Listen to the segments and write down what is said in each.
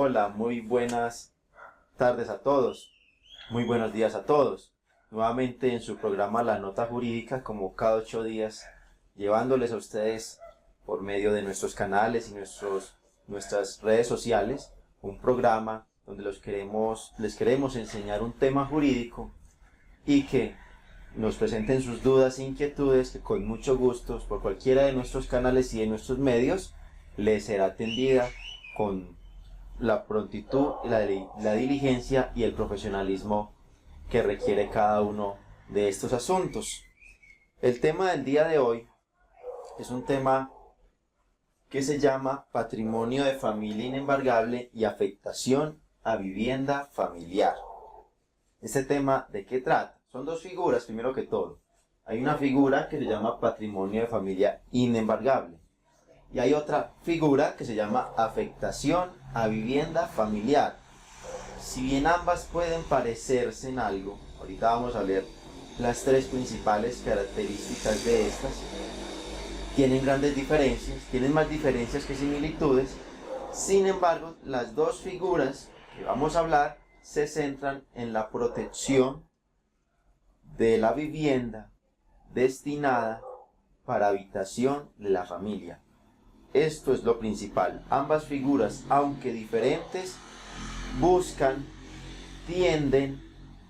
Hola, muy buenas tardes a todos, muy buenos días a todos. Nuevamente en su programa La Nota Jurídica, como cada 8 días, llevándoles a ustedes por medio de nuestros canales y nuestras redes sociales, un programa donde les queremos enseñar un tema jurídico y que nos presenten sus dudas e inquietudes, que con mucho gusto por cualquiera de nuestros canales y de nuestros medios les será atendida con la prontitud, la diligencia y el profesionalismo que requiere cada uno de estos asuntos. El tema del día de hoy es un tema que se llama patrimonio de familia inembargable y afectación a vivienda familiar. Este tema, ¿de qué trata? Son dos figuras, primero que todo. Hay una figura que se llama patrimonio de familia inembargable y hay otra figura que se llama afectación a vivienda familiar. Si bien ambas pueden parecerse en algo, ahorita vamos a ver las tres principales características de estas. Tienen grandes diferencias, tienen más diferencias que similitudes. Sin embargo, las dos figuras que vamos a hablar se centran en la protección de la vivienda destinada para habitación de la familia. Esto es lo principal. Ambas figuras, aunque diferentes, buscan, tienden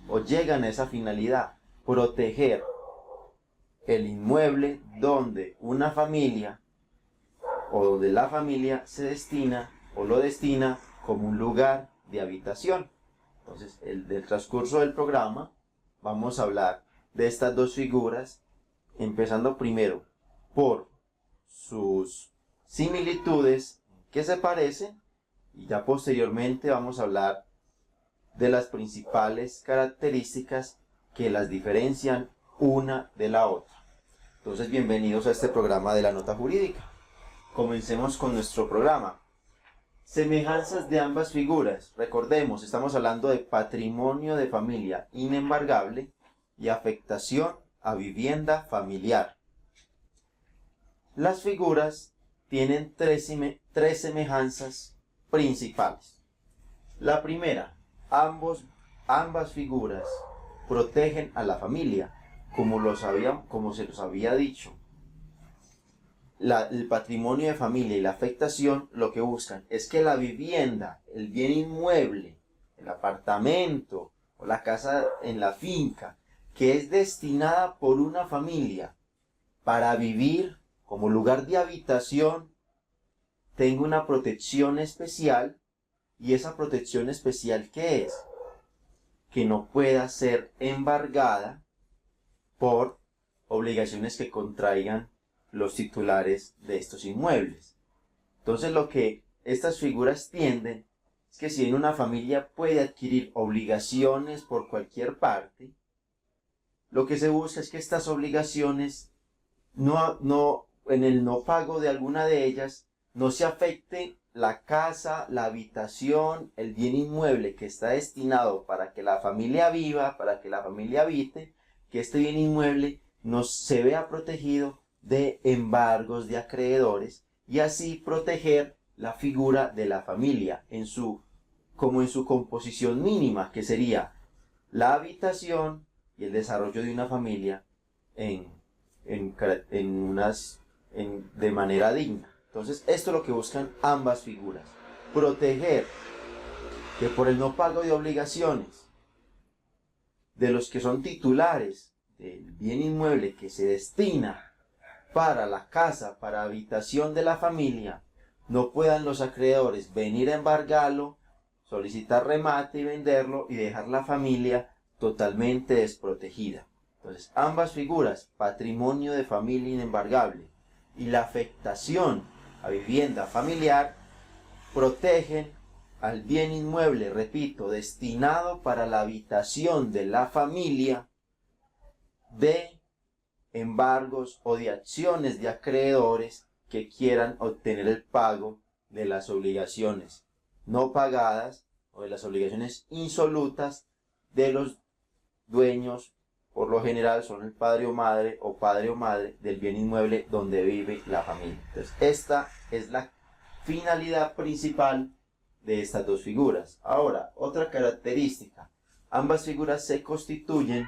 o llegan a esa finalidad: proteger el inmueble donde una familia o donde la familia se destina o lo destina como un lugar de habitación. Entonces, del transcurso del programa vamos a hablar de estas dos figuras, empezando primero por sus similitudes que se parecen, y ya posteriormente vamos a hablar de las principales características que las diferencian una de la otra. Entonces, bienvenidos a este programa de La Nota Jurídica. Comencemos con nuestro programa. Semejanzas de ambas figuras. Recordemos, estamos hablando de patrimonio de familia inembargable y afectación a vivienda familiar. Las figuras tienen tres semejanzas principales. La primera, ambas figuras protegen a la familia, como se los había dicho. El patrimonio de familia y la afectación lo que buscan es que la vivienda, el bien inmueble, el apartamento o la casa en la finca, que es destinada por una familia para vivir como lugar de habitación, tenga una protección especial. ¿Y esa protección especial qué es? Que no pueda ser embargada por obligaciones que contraigan los titulares de estos inmuebles. Entonces, lo que estas figuras tienden es que si en una familia puede adquirir obligaciones por cualquier parte, lo que se busca es que estas obligaciones en el no pago de alguna de ellas no se afecte la casa, la habitación, el bien inmueble que está destinado para que la familia viva, para que la familia habite, que este bien inmueble no se vea protegido de embargos de acreedores, y así proteger la figura de la familia como en su composición mínima, que sería la habitación y el desarrollo de una familia de manera digna. Entonces, esto es lo que buscan ambas figuras: proteger que por el no pago de obligaciones de los que son titulares del bien inmueble que se destina para la casa, para habitación de la familia, no puedan los acreedores venir a embargarlo, solicitar remate y venderlo y dejar la familia totalmente desprotegida. Entonces, ambas figuras, patrimonio de familia inembargable y la afectación a vivienda familiar, protegen al bien inmueble, repito, destinado para la habitación de la familia, de embargos o de acciones de acreedores que quieran obtener el pago de las obligaciones no pagadas o de las obligaciones insolutas de los dueños. Por lo general son el padre o madre del bien inmueble donde vive la familia. Entonces, esta es la finalidad principal de estas dos figuras. Ahora, otra característica, ambas figuras se constituyen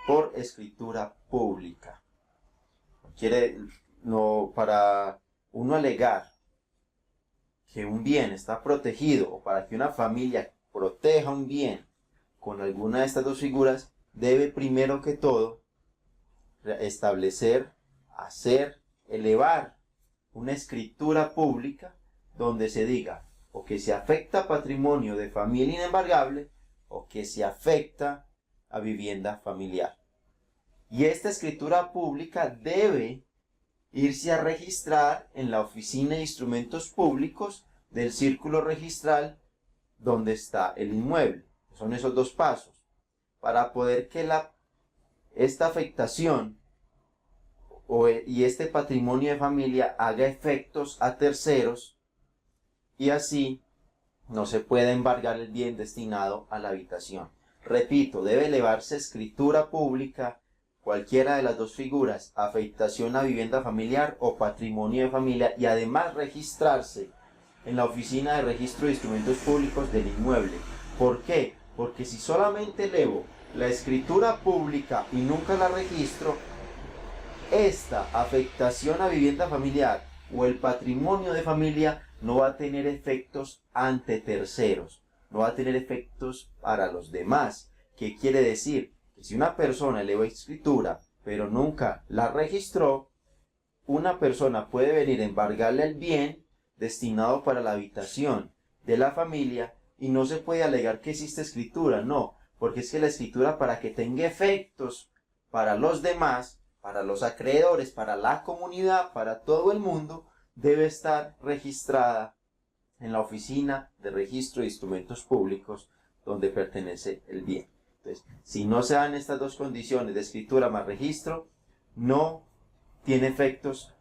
por escritura pública. Para uno alegar que un bien está protegido o para que una familia proteja un bien con alguna de estas dos figuras, debe primero que todo establecer, elevar una escritura pública donde se diga o que se afecta patrimonio de familia inembargable o que se afecta a vivienda familiar. Y esta escritura pública debe irse a registrar en la Oficina de Instrumentos Públicos del círculo registral donde está el inmueble. Son esos dos pasos para poder que esta afectación y este patrimonio de familia haga efectos a terceros y así no se puede embargar el bien destinado a la habitación. Repito, debe elevarse escritura pública cualquiera de las dos figuras, afectación a vivienda familiar o patrimonio de familia, y además registrarse en la Oficina de Registro de Instrumentos Públicos del inmueble. ¿Por qué? Porque si solamente elevo la escritura pública y nunca la registro, esta afectación a vivienda familiar o el patrimonio de familia no va a tener efectos ante terceros, no va a tener efectos para los demás. ¿Qué quiere decir? Que si una persona elevó escritura pero nunca la registró, una persona puede venir a embargarle el bien destinado para la habitación de la familia y no se puede alegar que existe escritura, no, porque es que la escritura, para que tenga efectos para los demás, para los acreedores, para la comunidad, para todo el mundo, debe estar registrada en la Oficina de Registro de Instrumentos Públicos donde pertenece el bien. Entonces, si no se dan estas dos condiciones de escritura más registro, no tiene efectos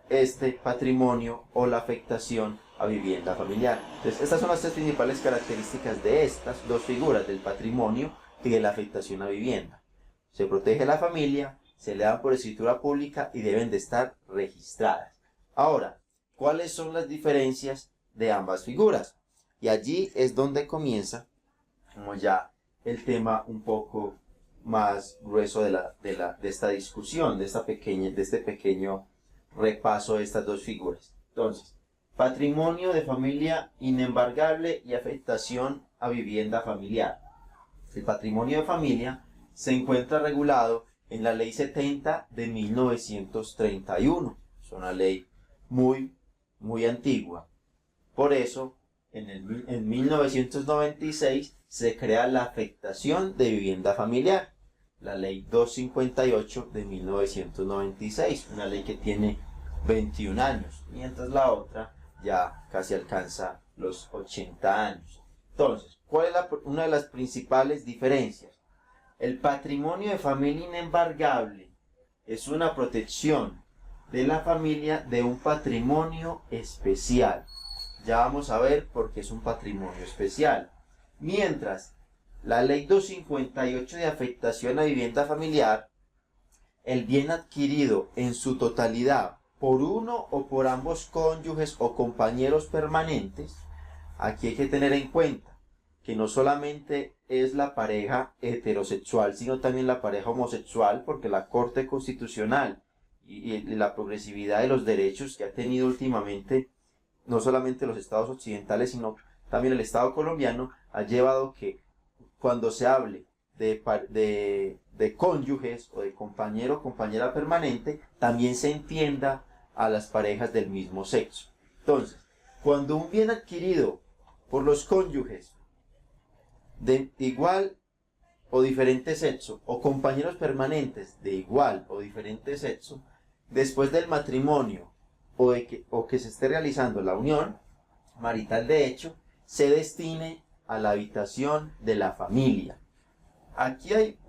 este patrimonio o la afectación a vivienda familiar. Entonces, estas son las tres principales características de estas dos figuras, del patrimonio y de la afectación a vivienda. Se protege la familia, se le dan por escritura pública y deben de estar registradas. Ahora, ¿cuáles son las diferencias de ambas figuras? Y allí es donde comienza, como ya el tema un poco más grueso de esta discusión, de este pequeño repaso de estas dos figuras. Entonces, patrimonio de familia inembargable y afectación a vivienda familiar. El patrimonio de familia se encuentra regulado en la Ley 70 de 1931. Es una ley muy antigua. Por eso, en 1996 se crea la afectación de vivienda familiar, la Ley 258 de 1996, una ley que tiene 21 años, mientras la otra ya casi alcanza los 80 años. Entonces, ¿cuál es una de las principales diferencias? El patrimonio de familia inembargable es una protección de la familia de un patrimonio especial. Ya vamos a ver por qué es un patrimonio especial. Mientras la Ley 258 de afectación a vivienda familiar, el bien adquirido en su totalidad por uno o por ambos cónyuges o compañeros permanentes, aquí hay que tener en cuenta que no solamente es la pareja heterosexual, sino también la pareja homosexual, porque la Corte Constitucional y la progresividad de los derechos que ha tenido últimamente, no solamente los estados occidentales, sino también el Estado colombiano, ha llevado que cuando se hable de cónyuges o de compañero o compañera permanente, también se entienda a las parejas del mismo sexo. Entonces, cuando un bien adquirido por los cónyuges de igual o diferente sexo o compañeros permanentes de igual o diferente sexo, después del matrimonio o que se esté realizando la unión marital de hecho, se destine a la habitación de la familia. Aquí hay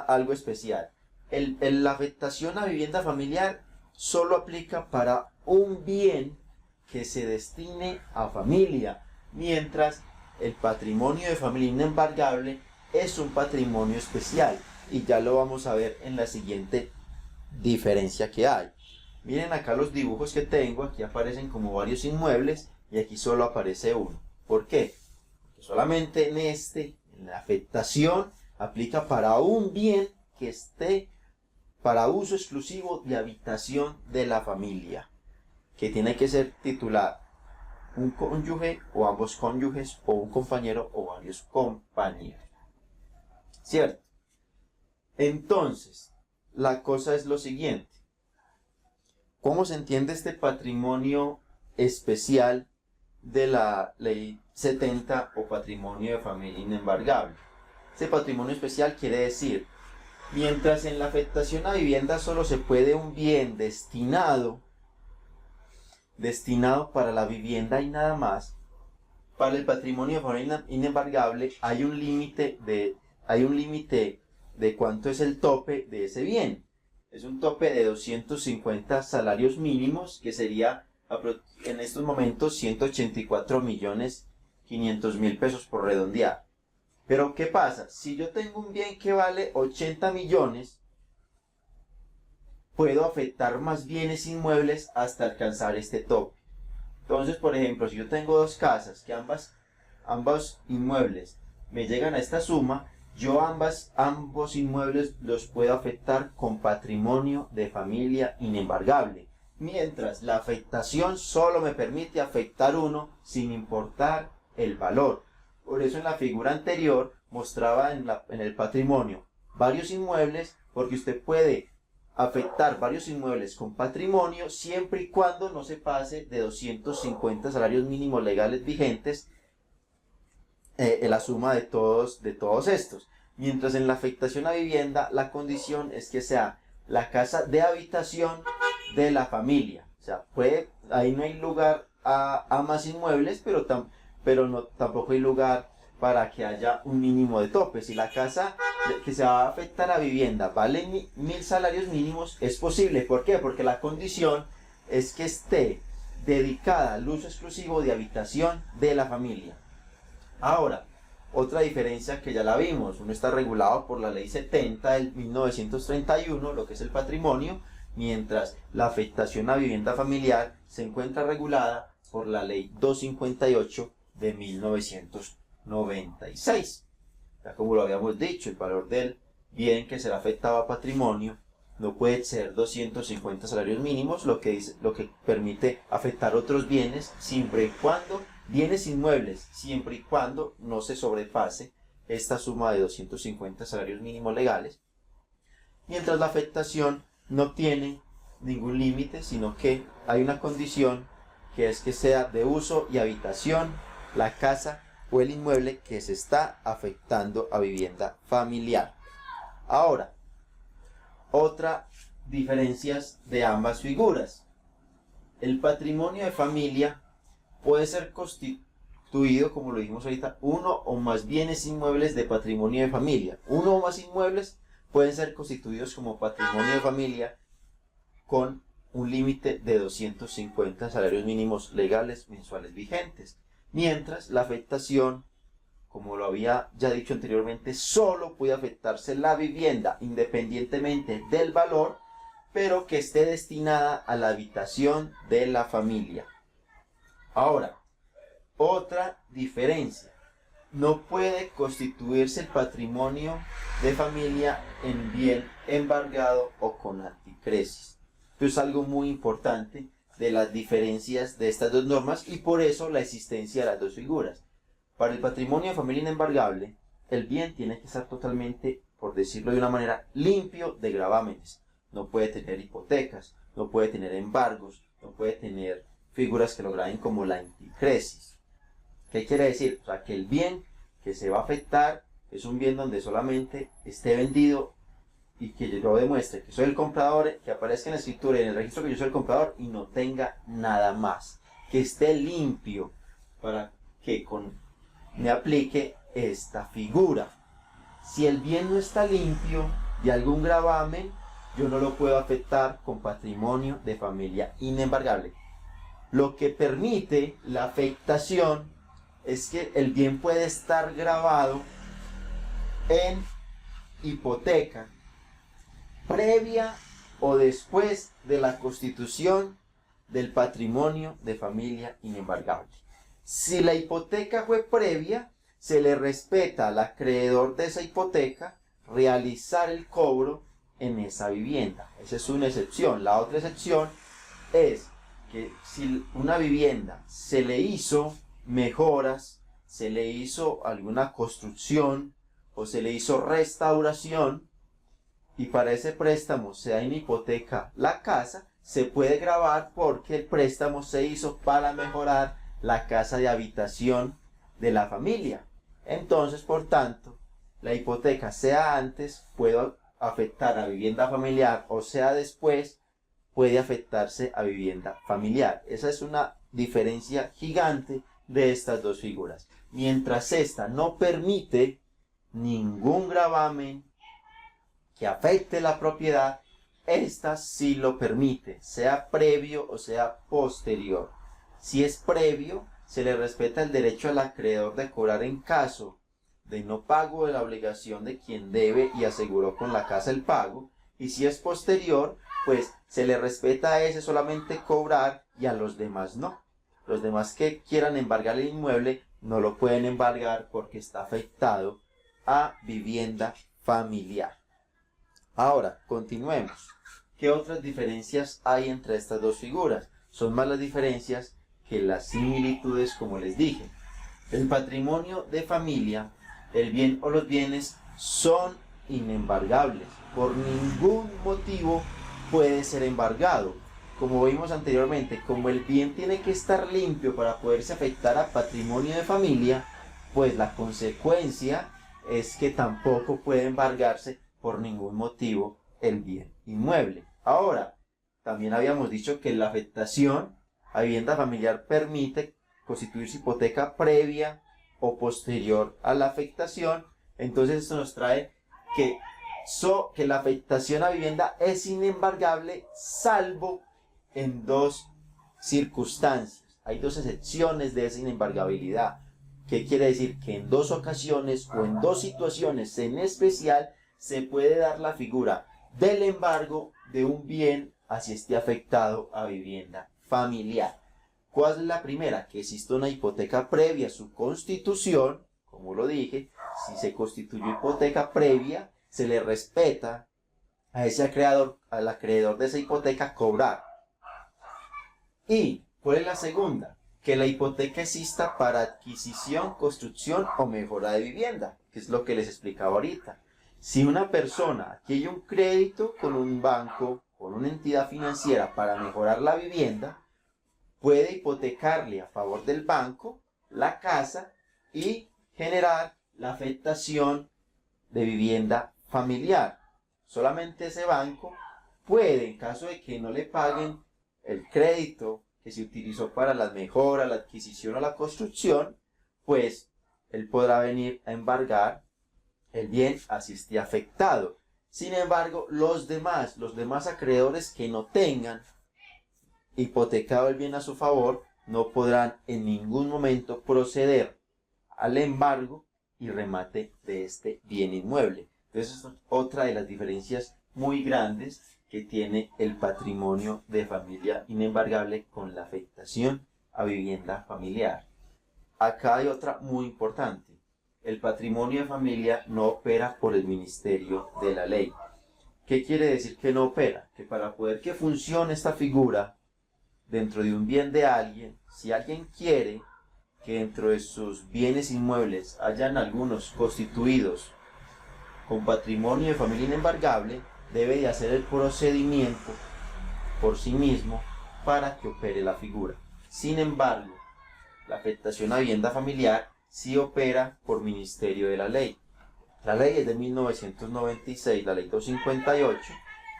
algo especial. La afectación a vivienda familiar solo aplica para un bien que se destine a familia, mientras el patrimonio de familia inembargable es un patrimonio especial, y ya lo vamos a ver en la siguiente diferencia que hay. Miren acá los dibujos que tengo, aquí aparecen como varios inmuebles, y aquí solo aparece 1. ¿Por qué? Porque solamente en la afectación, aplica para un bien que esté para uso exclusivo de habitación de la familia, que tiene que ser titular un cónyuge o ambos cónyuges o un compañero o varios compañeros. ¿Cierto? Entonces, la cosa es lo siguiente. ¿Cómo se entiende este patrimonio especial de la ley 70 o patrimonio de familia inembargable? Este patrimonio especial quiere decir, mientras en la afectación a vivienda solo se puede un bien destinado para la vivienda y nada más, para el patrimonio de familia inembargable hay un límite de cuánto es el tope de ese bien. Es un tope de 250 salarios mínimos, que sería en estos momentos 184.500.000 pesos por redondear. Pero ¿qué pasa? Si yo tengo un bien que vale 80 millones, puedo afectar más bienes inmuebles hasta alcanzar este tope. Entonces, por ejemplo, si yo tengo dos casas que ambos inmuebles me llegan a esta suma, yo ambos inmuebles los puedo afectar con patrimonio de familia inembargable, mientras la afectación solo me permite afectar uno sin importar el valor. Por eso en la figura anterior mostraba en el patrimonio varios inmuebles, porque usted puede afectar varios inmuebles con patrimonio siempre y cuando no se pase de 250 salarios mínimos legales vigentes la suma de todos estos. Mientras en la afectación a vivienda la condición es que sea la casa de habitación de la familia. O sea, ahí no hay lugar a más inmuebles, pero tampoco hay lugar para que haya un mínimo de tope. Si la casa que se va a afectar a vivienda vale 1.000 salarios mínimos, es posible. ¿Por qué? Porque la condición es que esté dedicada al uso exclusivo de habitación de la familia. Ahora, otra diferencia que ya la vimos, uno está regulado por la ley 70 del 1931, lo que es el patrimonio, mientras la afectación a vivienda familiar se encuentra regulada por la ley 258 de 1996. Ya como lo habíamos dicho, el valor del bien que será afectado a patrimonio no puede ser 250 salarios mínimos, lo que permite afectar otros bienes bienes inmuebles, siempre y cuando no se sobrepase esta suma de 250 salarios mínimos legales, mientras la afectación no tiene ningún límite, sino que hay una condición, que es que sea de uso y habitación la casa o el inmueble que se está afectando a vivienda familiar. Ahora, otras diferencias de ambas figuras. El patrimonio de familia puede ser constituido, como lo dijimos ahorita, uno o más bienes inmuebles de patrimonio de familia. Uno o más inmuebles pueden ser constituidos como patrimonio de familia con un límite de 250 salarios mínimos legales mensuales vigentes. Mientras la afectación, como lo había ya dicho anteriormente, solo puede afectarse la vivienda independientemente del valor, pero que esté destinada a la habitación de la familia. Ahora, otra diferencia. No puede constituirse el patrimonio de familia en bien embargado o con anticresis. Esto es algo muy importante de las diferencias de estas dos normas, y por eso la existencia de las dos figuras. Para el patrimonio de familia inembargable, el bien tiene que estar totalmente, por decirlo de una manera, limpio de gravámenes. No puede tener hipotecas, no puede tener embargos, no puede tener figuras que lo graben como la anticresis. ¿Qué quiere decir? O sea, que el bien que se va a afectar es un bien donde solamente esté vendido y que yo demuestre que soy el comprador, que aparezca en la escritura y en el registro que yo soy el comprador y no tenga nada más. Que esté limpio para que me aplique esta figura. Si el bien no está limpio de algún gravamen, yo no lo puedo afectar con patrimonio de familia inembargable. Lo que permite la afectación es que el bien puede estar gravado en hipoteca previa o después de la constitución del patrimonio de familia inembargable. Si la hipoteca fue previa, se le respeta al acreedor de esa hipoteca realizar el cobro en esa vivienda. Esa es una excepción. La otra excepción es que si una vivienda se le hizo mejoras, se le hizo alguna construcción o se le hizo restauración y para ese préstamo se da en hipoteca la casa, se puede gravar porque el préstamo se hizo para mejorar la casa de habitación de la familia. Entonces, por tanto, la hipoteca sea antes puede afectar a vivienda familiar o sea después puede afectarse a vivienda familiar. Esa es una diferencia gigante de estas dos figuras. Mientras esta no permite ningún gravamen que afecte la propiedad, esta sí lo permite, sea previo o sea posterior. Si es previo, se le respeta el derecho al acreedor de cobrar en caso de no pago de la obligación de quien debe y aseguró con la casa el pago. Y si es posterior, pues se le respeta a ese solamente cobrar y a los demás no. Los demás que quieran embargar el inmueble no lo pueden embargar porque está afectado a vivienda familiar. Ahora, continuemos. ¿Qué otras diferencias hay entre estas dos figuras? Son más las diferencias que las similitudes, como les dije. El patrimonio de familia, el bien o los bienes son inembargables. Por ningún motivo puede ser embargado. Como vimos anteriormente, como el bien tiene que estar limpio para poderse afectar a patrimonio de familia, pues la consecuencia es que tampoco puede embargarse por ningún motivo el bien inmueble. Ahora, también habíamos dicho que la afectación a vivienda familiar permite constituirse hipoteca previa o posterior a la afectación. Entonces esto nos trae que la afectación a vivienda es inembargable salvo en dos circunstancias. Hay dos excepciones de esa inembargabilidad. ¿Qué quiere decir? Que en dos ocasiones o en dos situaciones en especial se puede dar la figura del embargo de un bien así esté afectado a vivienda familiar. ¿Cuál es la primera? Que existe una hipoteca previa a su constitución. Como lo dije, si se constituyó hipoteca previa, se le respeta a ese acreedor, al acreedor de esa hipoteca cobrar. ¿Y cuál es la segunda? Que la hipoteca exista para adquisición, construcción o mejora de vivienda, que es lo que les explicaba ahorita. Si una persona adquiere un crédito con un banco, con una entidad financiera para mejorar la vivienda, puede hipotecarle a favor del banco la casa y generar la afectación de vivienda familiar. Solamente ese banco puede, en caso de que no le paguen el crédito que se utilizó para las mejoras, la adquisición o la construcción, pues él podrá venir a embargar el bien así esté afectado. Sin embargo, los demás acreedores que no tengan hipotecado el bien a su favor no podrán en ningún momento proceder al embargo y remate de este bien inmueble. Entonces, es otra de las diferencias muy grandes que tiene el patrimonio de familia inembargable con la afectación a vivienda familiar. Acá hay otra muy importante. El patrimonio de familia no opera por el Ministerio de la Ley. ¿Qué quiere decir que no opera? Que para poder que funcione esta figura dentro de un bien de alguien, si alguien quiere que dentro de sus bienes inmuebles hayan algunos constituidos con patrimonio de familia inembargable, debe de hacer el procedimiento por sí mismo para que opere la figura. Sin embargo, la afectación a vivienda familiar sí opera por Ministerio de la Ley. La ley es de 1996, la ley 258,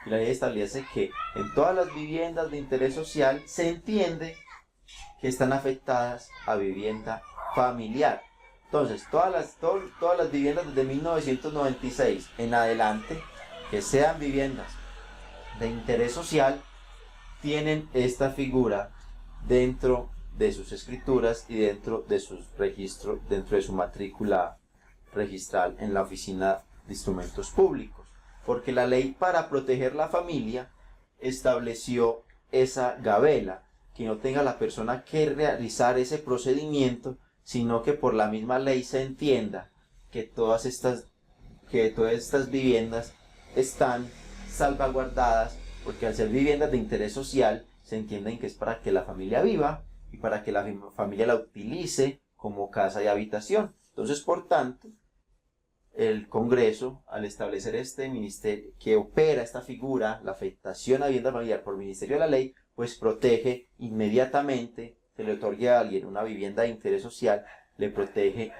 y la ley establece que en todas las viviendas de interés social se entiende que están afectadas a vivienda familiar. Entonces, todas las viviendas desde 1996 en adelante, que sean viviendas de interés social, tienen esta figura dentro de sus escrituras y dentro de sus registros, dentro de su matrícula registral en la Oficina de Instrumentos Públicos. Porque la ley, para proteger la familia, estableció esa gabela que no tenga la persona que realizar ese procedimiento, sino que por la misma ley se entienda que todas estas viviendas están salvaguardadas, porque al ser viviendas de interés social se entienden que es para que la familia viva y para que la familia la utilice como casa de habitación. Entonces, por tanto, el Congreso, al establecer este ministerio que opera esta figura, la afectación a vivienda familiar por Ministerio de la Ley, pues protege inmediatamente, se le otorgue a alguien una vivienda de interés social, le protege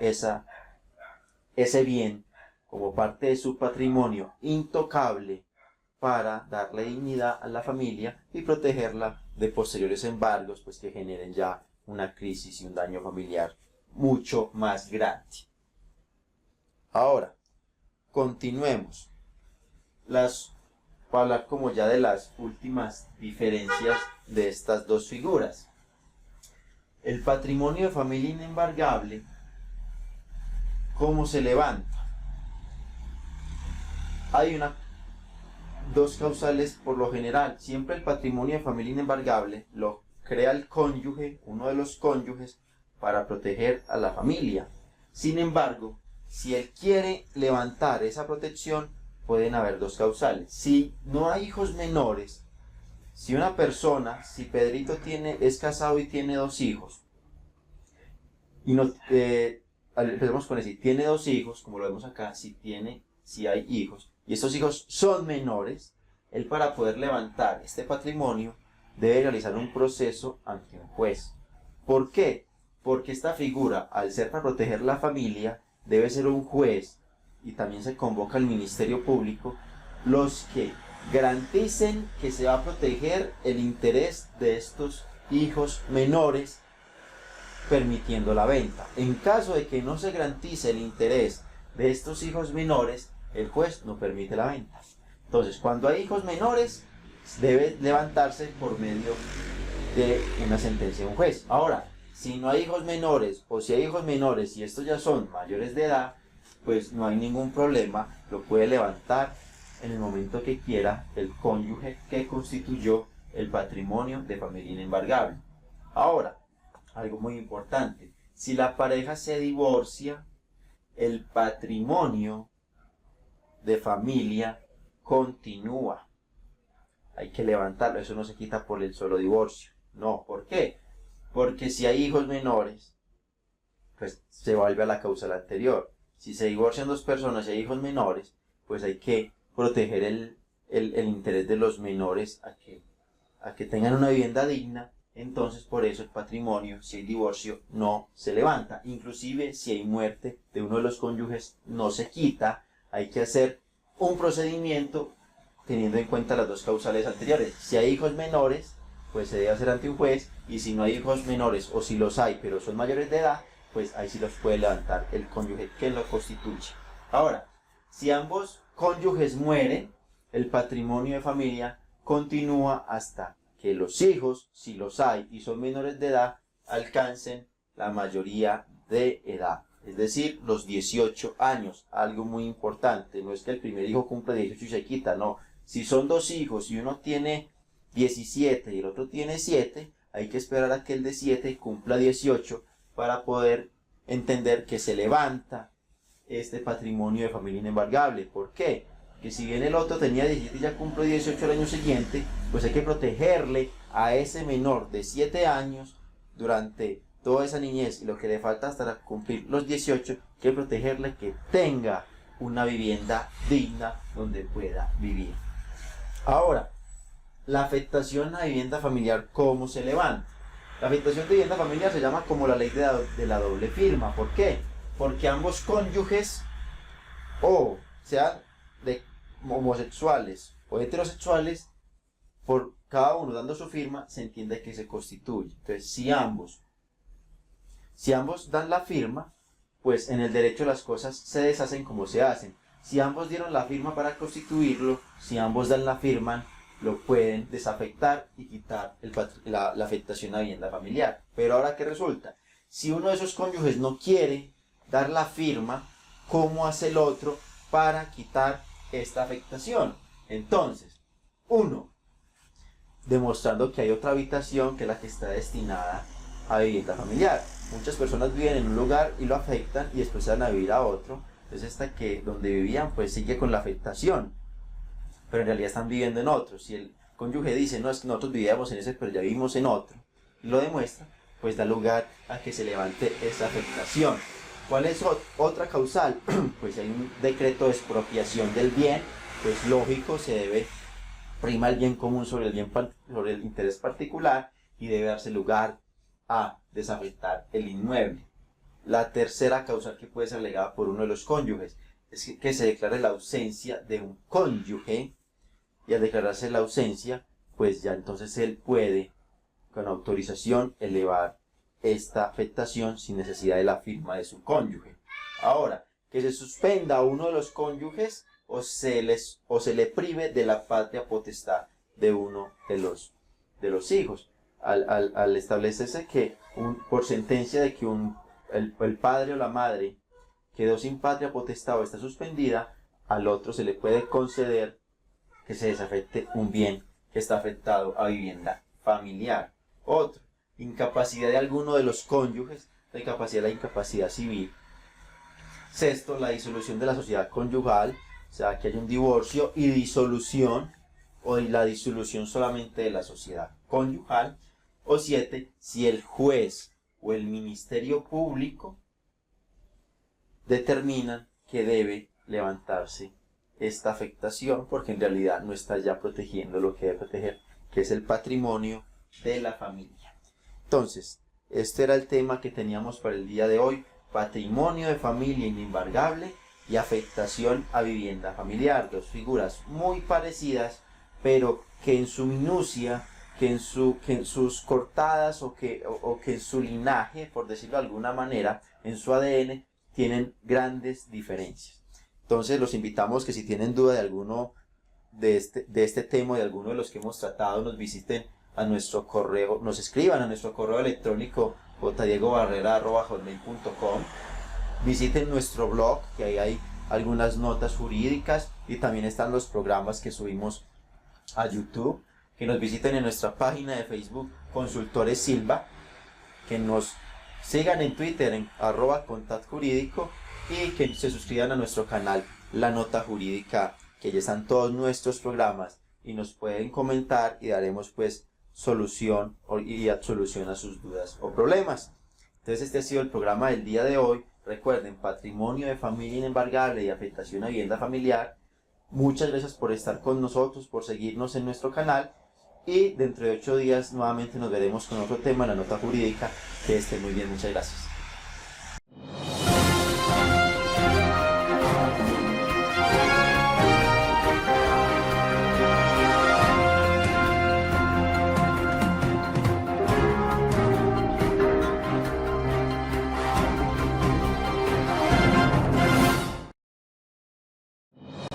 ese bien como parte de su patrimonio intocable para darle dignidad a la familia y protegerla de posteriores embargos, pues que generen ya una crisis y un daño familiar mucho más grande. Ahora, continuemos. Para hablar como ya de las últimas diferencias de estas dos figuras. El patrimonio de familia inembargable, ¿cómo se levanta? Hay dos causales por lo general. Siempre el patrimonio de familia inembargable lo crea el cónyuge, uno de los cónyuges, para proteger a la familia. Sin embargo, si él quiere levantar esa protección, pueden haber dos causales. Si no hay hijos menores, si una persona, si Pedrito es casado y tiene dos hijos, y no, empecemos con decir, tiene dos hijos, como lo vemos acá, si hay hijos, y estos hijos son menores, él para poder levantar este patrimonio debe realizar un proceso ante un juez. ¿Por qué? Porque esta figura, al ser para proteger la familia, debe ser un juez, y también se convoca al Ministerio Público, los que garanticen que se va a proteger el interés de estos hijos menores, permitiendo la venta. En caso de que no se garantice el interés de estos hijos menores, el juez no permite la venta. Entonces, cuando hay hijos menores, debe levantarse por medio de una sentencia de un juez. Ahora, si no hay hijos menores, o si hay hijos menores y estos ya son mayores de edad, pues no hay ningún problema, lo puede levantar en el momento que quiera el cónyuge que constituyó el patrimonio de familia inembargable. Ahora, algo muy importante, si la pareja se divorcia, el patrimonio de familia continúa. Hay que levantarlo, eso no se quita por el solo divorcio. No, ¿por qué? Porque si hay hijos menores, pues se vuelve a la causal anterior. Si se divorcian dos personas y hay hijos menores, pues hay que proteger el interés de los menores a que tengan una vivienda digna. Entonces, por eso el patrimonio, si hay divorcio, no se levanta. Inclusive, si hay muerte de uno de los cónyuges, no se quita. Hay que hacer un procedimiento teniendo en cuenta las dos causales anteriores. Si hay hijos menores, pues se debe hacer ante un juez. Y si no hay hijos menores, o si los hay, pero son mayores de edad, pues ahí sí los puede levantar el cónyuge que lo constituye. Ahora, si ambos cónyuges mueren, el patrimonio de familia continúa hasta que los hijos, si los hay y son menores de edad, alcancen la mayoría de edad, es decir, los 18 años, algo muy importante. No es que el primer hijo cumpla 18 y se quita, no. Si son dos hijos y uno tiene 17 y el otro tiene 7, hay que esperar a que el de 7 cumpla 18 para poder entender que se levanta este patrimonio de familia inembargable. ¿Por qué? Que si bien el otro tenía 17 y ya cumplió 18 el año siguiente, pues hay que protegerle a ese menor de 7 años durante toda esa niñez y lo que le falta hasta cumplir los 18, hay que protegerle que tenga una vivienda digna donde pueda vivir. Ahora, la afectación a vivienda familiar, ¿cómo se levanta? La afectación de vivienda familiar se llama como la ley de la doble firma. ¿Por qué? Porque ambos cónyuges, o sean de homosexuales o heterosexuales, por cada uno dando su firma, se entiende que se constituye. Entonces, si ambos dan la firma, pues en el derecho las cosas se deshacen como se hacen. Si ambos dieron la firma para constituirlo, si ambos dan la firma, lo pueden desafectar y quitar la afectación a vivienda familiar. Pero ahora, ¿qué resulta? Si uno de esos cónyuges no quiere dar la firma, ¿cómo hace el otro para quitar esta afectación? Entonces, uno, demostrando que hay otra habitación que es la que está destinada a vivienda familiar. Muchas personas viven en un lugar y lo afectan y después se van a vivir a otro. Entonces esta que donde vivían pues sigue con la afectación, pero en realidad están viviendo en otro. Si el cónyuge dice, no, es que nosotros vivíamos en ese, pero ya vivimos en otro, y lo demuestra, pues da lugar a que se levante esa afectación. ¿Cuál es otra causal? Pues hay un decreto de expropiación del bien, pues lógico, se debe prima el bien común sobre el interés particular y debe darse lugar a desafectar el inmueble. La tercera causal que puede ser alegada por uno de los cónyuges es que se declare la ausencia de un cónyuge, y al declararse la ausencia, pues ya entonces él puede, con autorización, elevar esta afectación sin necesidad de la firma de su cónyuge. Ahora, que se suspenda a uno de los cónyuges o se le prive de la patria potestad de uno de los hijos. Al establecerse que por sentencia de que el padre o la madre quedó sin patria potestad o está suspendida, al otro se le puede conceder que se desafecte un bien que está afectado a vivienda familiar. Otro, incapacidad de alguno de los cónyuges, la incapacidad civil. Sexto, la disolución de la sociedad conyugal, o sea, que haya un divorcio y disolución, o la disolución solamente de la sociedad conyugal. O 7, si el juez o el ministerio público determinan que debe levantarse esta afectación, porque en realidad no está ya protegiendo lo que debe proteger, que es el patrimonio de la familia. Entonces, este era el tema que teníamos para el día de hoy: patrimonio de familia inembargable y afectación a vivienda familiar. Dos figuras muy parecidas, pero que en su minucia, que en sus cortadas o que en su linaje, por decirlo de alguna manera, en su ADN, tienen grandes diferencias. Entonces los invitamos que si tienen duda de alguno de este tema, de alguno de los que hemos tratado, nos visiten a nuestro correo, nos escriban a nuestro correo electrónico jodiegobarrera@hotmail.com. Visiten nuestro blog, que ahí hay algunas notas jurídicas y también están los programas que subimos a YouTube. Que nos visiten en nuestra página de Facebook Consultores Silva, que nos sigan en Twitter en @contactjurídico y que se suscriban a nuestro canal La Nota Jurídica, que ya están todos nuestros programas y nos pueden comentar y daremos pues solución y absolución a sus dudas o problemas. Entonces este ha sido el programa del día de hoy. Recuerden, patrimonio de familia inembargable y afectación a vivienda familiar. Muchas gracias por estar con nosotros, por seguirnos en nuestro canal. Y dentro de 8 días nuevamente nos veremos con otro tema en La Nota Jurídica. Que estén muy bien, muchas gracias.